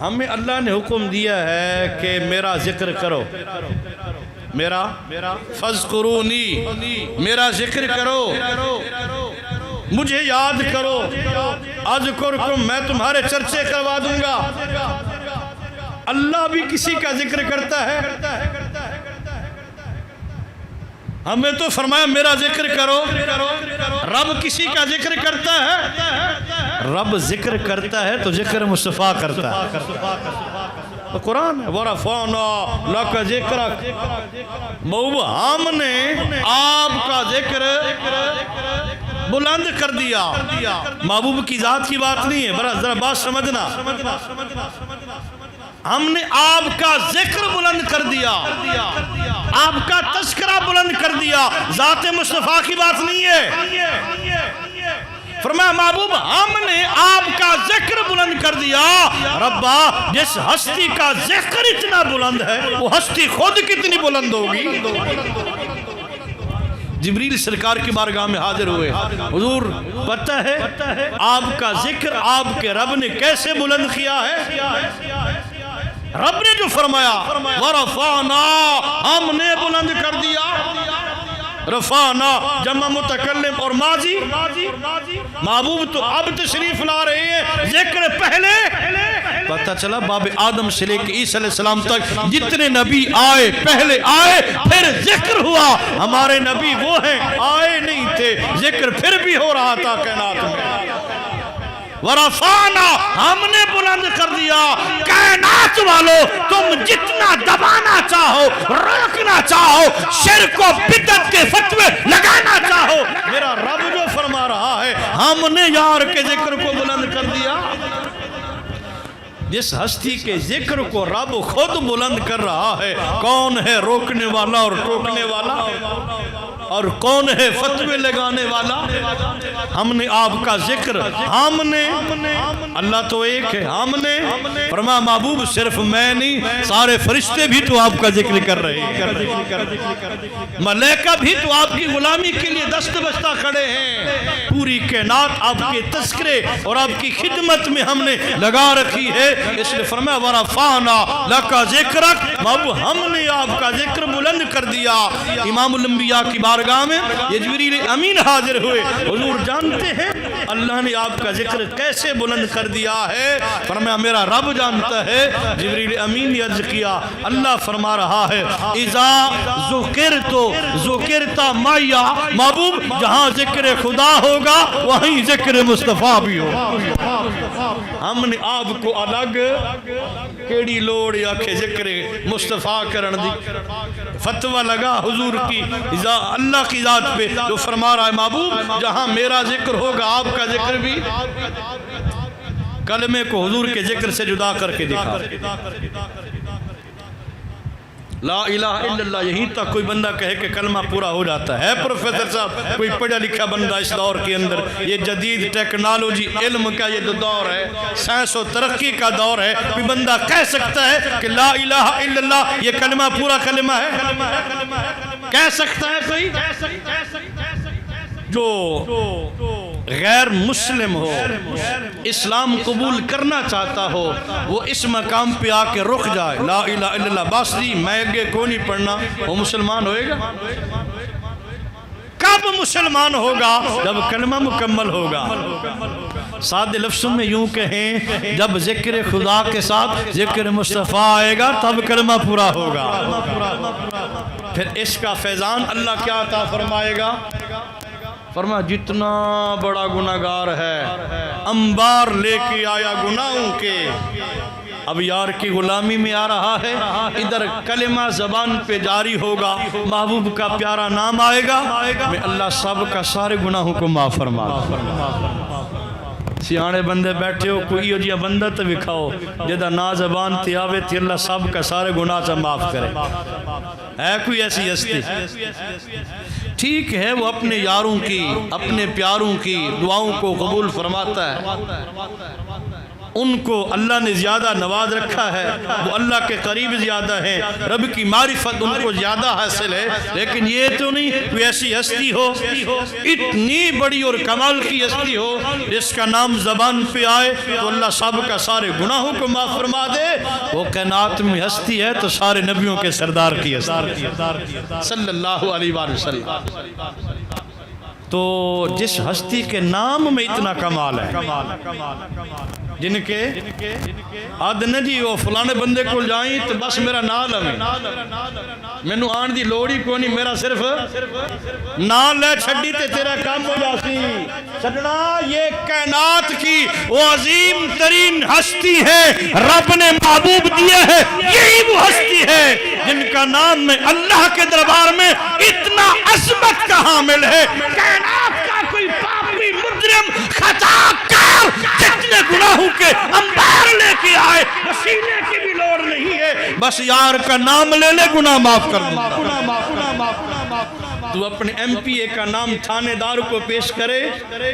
ہمیں اللہ نے حکم دیا ہے کہ میرا ذکر کرو، میرا فذکرونی، میرا ذکر کرو، مجھے یاد کرو، اذکرکم، میں تمہارے چرچے کروا دوں گا۔ اللہ بھی کسی کا ذکر کرتا ہے؟ ہمیں تو فرمایا میرا ذکر کرو۔ رب کسی کا ذکر کرتا ہے؟ رب ذکر کرتا ہے تو ذکر مصطفیٰ کرتا ہے۔ قرآن ہے وَرَفَعْنَا لَكَ ذِكْرَكَ، محبوب ہم نے آپ کا ذکر بلند کر دیا۔ محبوب کی ذات کی بات نہیں ہے، ذرا بات سمجھنا۔ ہم نے آپ کا ذکر بلند کر دیا، آپ کا تذکرہ بلند کر دیا، ذات مصطفیٰ کی بات نہیں ہے۔ فرمایا محبوب ہم نے آپ کا ذکر بلند کر دیا۔ ربا جس ہستی کا ذکر اتنا بلند ہے وہ ہستی خود کتنی بلند ہوگی۔ جبریل سرکار کی بارگاہ میں حاضر ہوئے، حضور پتہ ہے آپ کا ذکر آپ کے رب نے کیسے بلند کیا ہے؟ رب نے جو فرمایا وَرَفَعْنَا، ہم نے بلند کر دیا۔ رفعنا جمع متکلم اور ماضی، محبوب تو اب تشریف لا رہے ہیں، ذکر پہلے۔ پتہ چلا باب آدم سے لے کے عیسیٰ علیہ السلام تک جتنے نبی آئے پہلے آئے پھر ذکر ہوا۔ ہمارے نبی وہ ہیں آئے نہیں تھے، ذکر پھر بھی ہو رہا تھا کائنات میں۔ ورفعنا، ہم نے بلند کر دیا۔ کائنات والو تم جتنا دبانا چاہو، روکنا چاہو، شرک و بدعت کے فتوے لگانا چاہو، میرا رب جو فرما رہا ہے ہم نے یار کے ذکر کو بلند کر دیا۔ جس ہستی کے ذکر کو رب خود بلند کر رہا ہے، کون ہے روکنے والا اور ٹوکنے والا، اور کون ہے فتوے لگانے والا؟ ہم نے آپ کا ذکر، ہم نے، اللہ تو ایک ہے، ہم نے فرمایا محبوب صرف میں نہیں، سارے فرشتے بھی تو آپ کا ذکر کر رہے ہیں، ملائکہ بھی تو آپ کی غلامی کے لیے دست بستہ کھڑے ہیں۔ پوری کائنات آپ کے تذکرے اور آپ کی خدمت میں ہم نے لگا رکھی ہے، اس لیے فرمایا وَرَفَعْنَا لَكَ ذِكْرَكَ، محبوب ہم نے آپ کا ذکر بلند کر دیا۔ امام الانبیاء کی بارگاہ میں یہ جبریل امین حاضر ہوئے، حضور جانتے ہیں اللہ نے آپ کا ذکر کیسے بلند کر دیا ہے؟ فرمایا میرا رب جانتا ہے۔ جبریل امین نے عرض کیا، اللہ فرما رہا ہے اذا ذکرتو ذکرتا مایا، محبوب جہاں ذکر خدا ہوگا وہیں ذکر مصطفیٰ بھی ہوگا۔ ہم نے آپ کو الگ کیڑی لوڑ یا کہ ذکر مصطفیٰ کرن دی، فتوہ لگا حضور کی اللہ کی ذات پہ جو فرما رہا ہے محبوب جہاں میرا ذکر ہوگا آپ کا ذکر بھی، کلمے کو حضور کے ذکر سے جدا کر کے دکھا۔ لا الہ الا اللہ، یہیں تک کوئی بندہ کہے کہ کلمہ پورا ہو جاتا ہے۔ پروفیسر صاحب کوئی پڑھا لکھا بندہ اس دور کے اندر، یہ جدید ٹیکنالوجی علم کا یہ دور ہے، سائنس و ترقی کا دور ہے، کوئی بندہ کہہ سکتا ہے کہ لا الہ الا اللہ یہ کلمہ پورا کلمہ ہے؟ کہہ سکتا ہے کوئی؟ جو غیر مسلم ہو، اسلام قبول کرنا چاہتا ہو، وہ اس مقام پہ آ کے رک جائے، لا الہ الا اللہ بس جی میں اگے کو نہیں پڑھنا، وہ مسلمان ہوئے گا؟ کب مسلمان ہوگا؟ جب کلمہ مکمل ہوگا۔ سادے لفظوں میں یوں کہیں، جب ذکر خدا کے ساتھ ذکر مصطفیٰ آئے گا تب کلمہ پورا ہوگا۔ پھر اس کا فیضان اللہ کیا عطا فرمائے گا؟ فرمایا جتنا بڑا گناہگار ہے انبار لے کے آیا گناہوں کے، اب یار کی غلامی میں آ رہا ہے، ادھر کلمہ زبان پہ جاری ہوگا، محبوب کا پیارا نام آئے گا، میں اللہ سب کا سارے گناہوں کو معاف فرما۔ سیانے بندے بیٹھے ہو، کوئی ہو جیا بندہ تو بکھاؤ جدہ نا زبان تے آوے تھی اللہ سب کا سارے گناہ سے معاف کرے۔ ہے کوئی ایسی ہستی؟ ٹھیک ہے وہ اپنے یاروں کی، اپنے پیاروں کی دعاؤں کو قبول فرماتا ہے، ان کو اللہ نے زیادہ نواز رکھا ہے، وہ اللہ کے قریب زیادہ ہیں، رب کی معرفت ان کو زیادہ حاصل ہے۔ لیکن یہ تو نہیں کوئی ایسی ہستی ہو اتنی بڑی اور کمال کی ہستی ہو جس کا نام زبان پہ آئے تو اللہ سب کا سارے گناہوں کو معاف فرما دے۔ وہ کائنات میں ہستی ہے تو سارے نبیوں کے سردار کی ہستی صلی اللہ علیہ وآلہ وسلم۔ تو جس ہستی کے نام میں اتنا کمال ہے، جن کے آدھنے جی وہ فلانے بندے کو جائیں تو بس میرا نال ہمیں میں نو آن دی لوڑی کو نہیں، میرا صرف نال لے چھڑی تے تیرا کام ہو جاتی۔ چھڑنا یہ کائنات کی وہ عظیم ترین ہستی ہے، رب نے محبوب دیا ہے، یہی وہ ہستی ہے جن کا نام میں اللہ کے دربار میں اتنا عظمت کا حامل ہے۔ کائنات کا کوئی پاپی مجرم خطا کار جتنے گناہوں کے انبار لے کے آئے وسیلے کی بھی لوڑ نہیں ہے، بس یار کا نام لے لے گناہ معاف کر دیں۔ تو اپنے ایم پی اے کا نام تھانے دار کو پیش کرے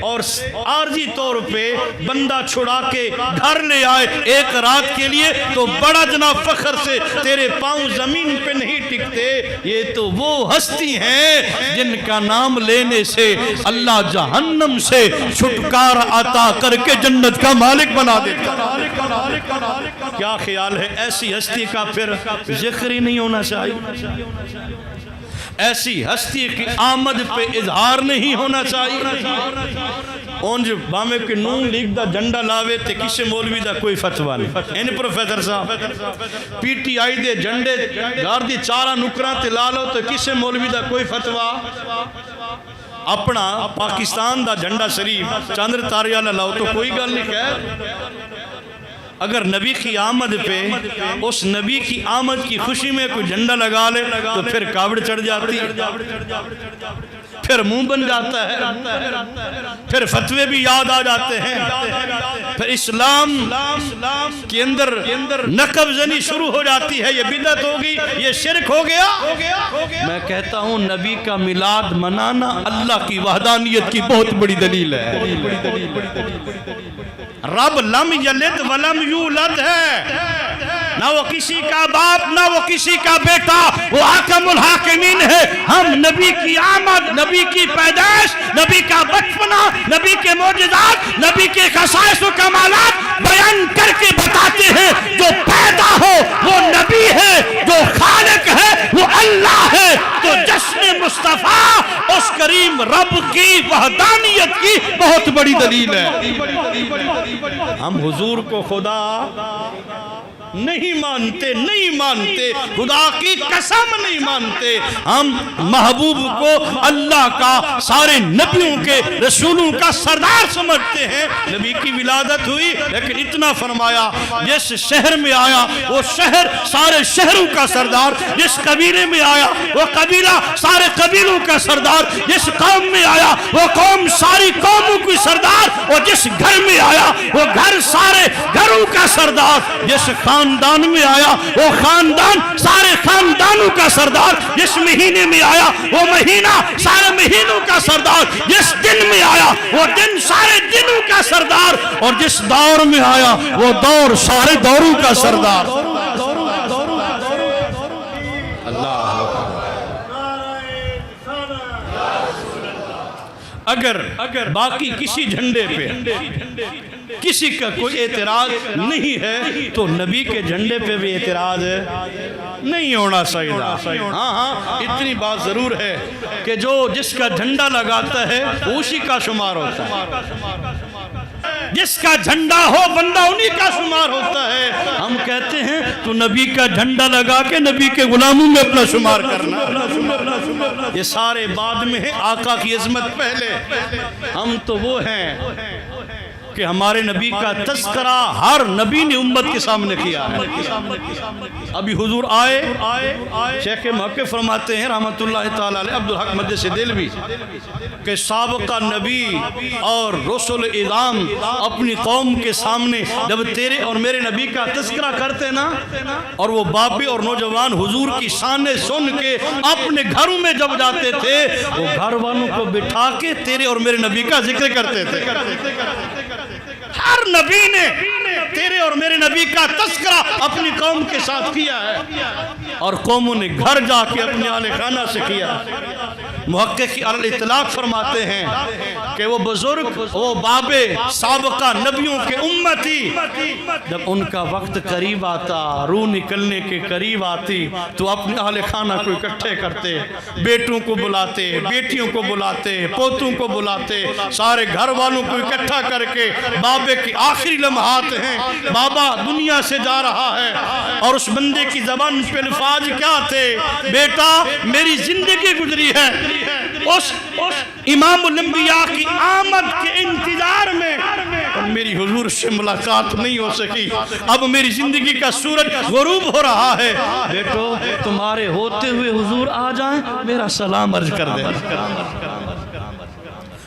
اور عارضی طور پہ بندہ چھڑا کے گھر لے آئے ایک رات کے لیے تو بڑا جناب فخر سے تیرے پاؤں زمین پہ نہیں ٹکتے۔ یہ تو وہ ہستی ہیں جن کا نام لینے سے اللہ جہنم سے چھٹکارا عطا کر کے جنت کا مالک بنا دیتا۔ کیا خیال ہے ایسی ہستی کا پھر ذکر ہی نہیں ہونا چاہیے، ایسی ہستی کی آمد پہ اظہار نہیں ہونا چاہیے۔ اونج بامے کے نون لیگ دا جنڈا لاوے تے کسے مولوی دا کوئی فتوہ نہیں، این پروفیسر صاحب پی ٹی آئی دے جنڈے گار دی چارہ نکران تے لالو تو کسے مولوی دا کوئی فتوہ۔ اپنا پاکستان دا جنڈا شریف چاندر تاریالہ لاؤ تو کوئی گل نہیں کہہ۔ اگر نبی کی آمد پہ اس نبی کی آمد کی خوشی میں کوئی جھنڈا لگا لے تو پھر کاوڑ چڑھ جاتی ہے، پھر منہ بن جاتا ہے، پھر فتوے بھی یاد آ جاتے ہیں، پھر اسلام کے اندر نقب زنی شروع ہو جاتی ہے، یہ بدعت ہوگی، یہ شرک ہو گیا۔ میں کہتا ہوں نبی کا میلاد منانا اللہ کی وحدانیت کی بہت بڑی دلیل ہے۔ رب لم یلد ولم یولد ہے، نہ وہ کسی کا باپ نہ وہ کسی کا بیٹا، وہ حاکم الحاکمین ہے۔ ہم نبی کی آمد، نبی کی پیدائش، نبی کا بچپنا، نبی کے معجزات، نبی کے خصائص و کمالات بیان کر کے بتاتے ہیں۔ جو پیدا ہو وہ نبی ہے، جو خالق ہے وہ اللہ ہے۔ تو جشن مصطفیٰ اس کریم رب کی وحدانیت کی بہت بڑی دلیل ہے۔ ہم حضور کو خدا نہیں مانتے، خدا کی قسم نہیں مانتے، ہم محبوب کو اللہ کا، سارے نبیوں کے، رسولوں کا سردار سمجھتے ہیں۔ نبی کی ولادت ہوئی لیکن اتنا فرمایا جس شہر میں آیا وہ شہر سارے شہروں کا سردار، جس قبیلے میں آیا وہ قبیلہ سارے قبیلوں کا سردار، جس قوم میں آیا وہ قوم ساری قوموں کی سردار، اور جس گھر میں آیا وہ گھر سارے گھروں کا سردار، جس خاندان میں آیا وہ خاندان سارے خاندانوں کا سردار، جس مہینے میں آیا وہ مہینہ سارے مہینوں کا سردار، جس دن میں آیا وہ دن سارے دنوں کا سردار، اور جس دور میں آیا وہ دور سارے دوروں کا سردار۔ اگر باقی کسی جھنڈے پہ کسی کا کوئی اعتراض نہیں ہے تو نبی کے جھنڈے پہ بھی اعتراض نہیں ہونا چاہیے۔ ہاں اتنی بات ضرور ہے کہ جو جس کا جھنڈا لگاتا ہے اسی کا شمار ہوتا ہے، جس کا جھنڈا ہو بندہ انہی کا شمار ہوتا ہے۔ ہم کہتے ہیں تو نبی کا جھنڈا لگا کے نبی کے غلاموں میں اپنا شمار کرنا، یہ سارے بعد میں ہیں، آقا کی عظمت پہلے۔ ہم تو وہ ہیں کہ ہمارے نبی کا تذکرہ ہر نبی نے امت کے سامنے کیا ہے۔ ابھی حضور آئے شیخ محقق فرماتے ہیں رحمت اللہ تعالیٰ علیہ عبدالحق مجلس دلوی کہ سابقہ نبی اور رسول اعظام اپنی قوم کے سامنے جب تیرے اور میرے نبی کا تذکرہ کرتے نا، اور وہ باپی اور نوجوان حضور کی شانیں سن کے اپنے گھروں میں جب جاتے تھے وہ گھر والوں کو بٹھا کے تیرے اور میرے نبی کا ذکر کرتے تھے۔ ہر نبی نے تیرے اور میرے نبی کا تذکرہ اپنی قوم کے ساتھ کیا ہے اور قوموں نے گھر جا کے اپنے اہل خانہ سے کیا۔ محقق الاطلاق فرماتے ہیں کہ وہ بزرگ، وہ باب سابقہ نبیوں کے امتی، جب ان کا وقت قریب آتا، روح نکلنے کے قریب آتی، تو اپنے اہل خانہ کو اکٹھے کرتے، بیٹوں کو بلاتے، بیٹیوں کو بلاتے، پوتوں کو بلاتے، سارے گھر والوں کو اکٹھا کر کے بابے کی آخری لمحات ہیں، بابا دنیا سے جا رہا ہے، اور اس بندے کی زبان پہ الفاظ کیا تھے؟ بیٹا میری زندگی گزری ہے اس امام الانبیاء کی آمد کے انتظار میں، اور میری حضور سے ملاقات نہیں ہو سکی، اب میری زندگی کا سورج غروب ہو رہا ہے، بیٹو تمہارے ہوتے ہوئے حضور آ جائیں میرا سلام عرض کر دیں۔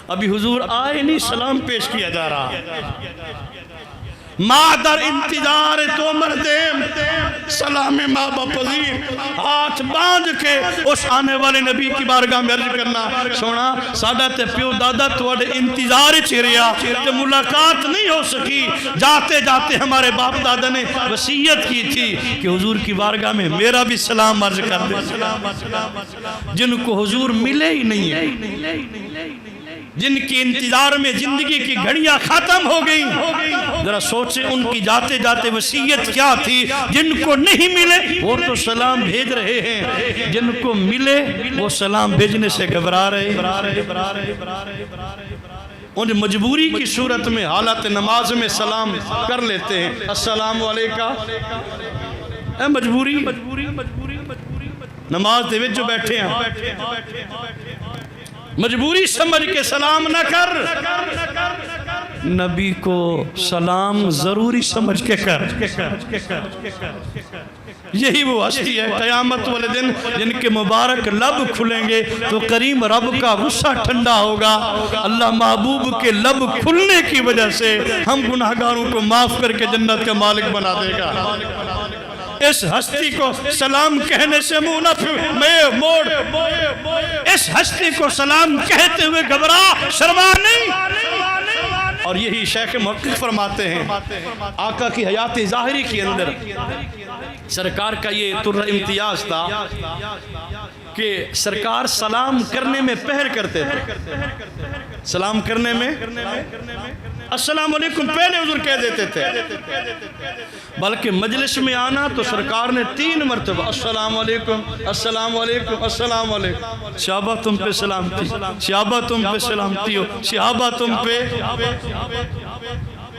ابھی حضور آئے نہیں، سلام پیش کیا جا رہا۔ مادر انتظار تو مردیم سلام ماں بپذیر، ہاتھ باندھ کے اس آنے والے نبی کی بارگاہ میں عرض کرنا، سونا ساڈا تے پیو دادا تواڈے انتظار چریا تے ملاقات نہیں ہو سکی، جاتے جاتے ہمارے باپ دادا نے وصیت کی تھی کہ حضور کی بارگاہ میں میرا بھی سلام عرض کر دے۔ جن کو حضور ملے ہی نہیں ہے، جن کی انتظار میں زندگی کی گھڑیاں ختم ہو گئیں، ذرا سوچیں ان کی جاتے جاتے وصیت کیا تھی۔ جن کو نہیں ملے وہ تو سلام بھیج رہے ہیں، جن کو ملے وہ سلام بھیجنے سے گھبرا رہے۔ ان مجبوری کی صورت میں حالت نماز میں سلام کر لیتے ہیں، السلام علیکم، اے مجبوری نماز دے وچ جو بیٹھے ہیں، مجبوری سمجھ کے سلام نہ کر، نبی کو سلام ضروری سمجھ کے کر۔ یہی وہ ہستی ہے قیامت والے دن جن کے مبارک لب کھلیں گے تو کریم رب کا غصہ ٹھنڈا ہوگا، اللہ محبوب کے لب کھلنے کی وجہ سے ہم گناہگاروں کو معاف کر کے جنت کا مالک بنا دے گا۔ اس ہستی کو سلام کہنے سے منہ نہ موڑ، اس ہستی کو سلام کہتے ہوئے گھبرا، شرما نہیں۔ اور یہی شیخ محقق فرماتے ہیں، آقا کی حیات ظاہری کے اندر سرکار کا یہ طرح امتیاز تھا کہ سرکار سلام کرنے میں پہل کرتے تھے، سلام کرنے میں السلام علیکم پہلے حضور کہہ دیتے تھے، بلکہ مجلس میں آنا تو سرکار نے 3 مرتبہ السلام علیکم السلام علیکم السلام علیکم، صحابہ تم پہ سلامتی، صحابہ تم پہ سلامتی ہو، صحابہ تم پہ۔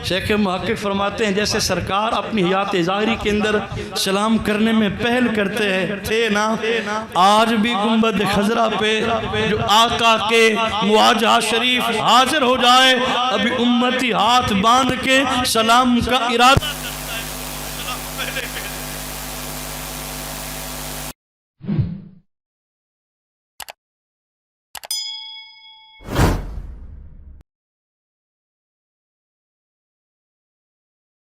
شیخ محقق فرماتے ہیں جیسے سرکار اپنی حیات ظاہری کے اندر سلام کرنے میں پہل کرتے تھے نا، آج بھی گنبد خضرا پہ جو آقا کے مواجہہ شریف حاضر ہو جائے، ابھی امتی ہاتھ باندھ کے سلام کا ارادہ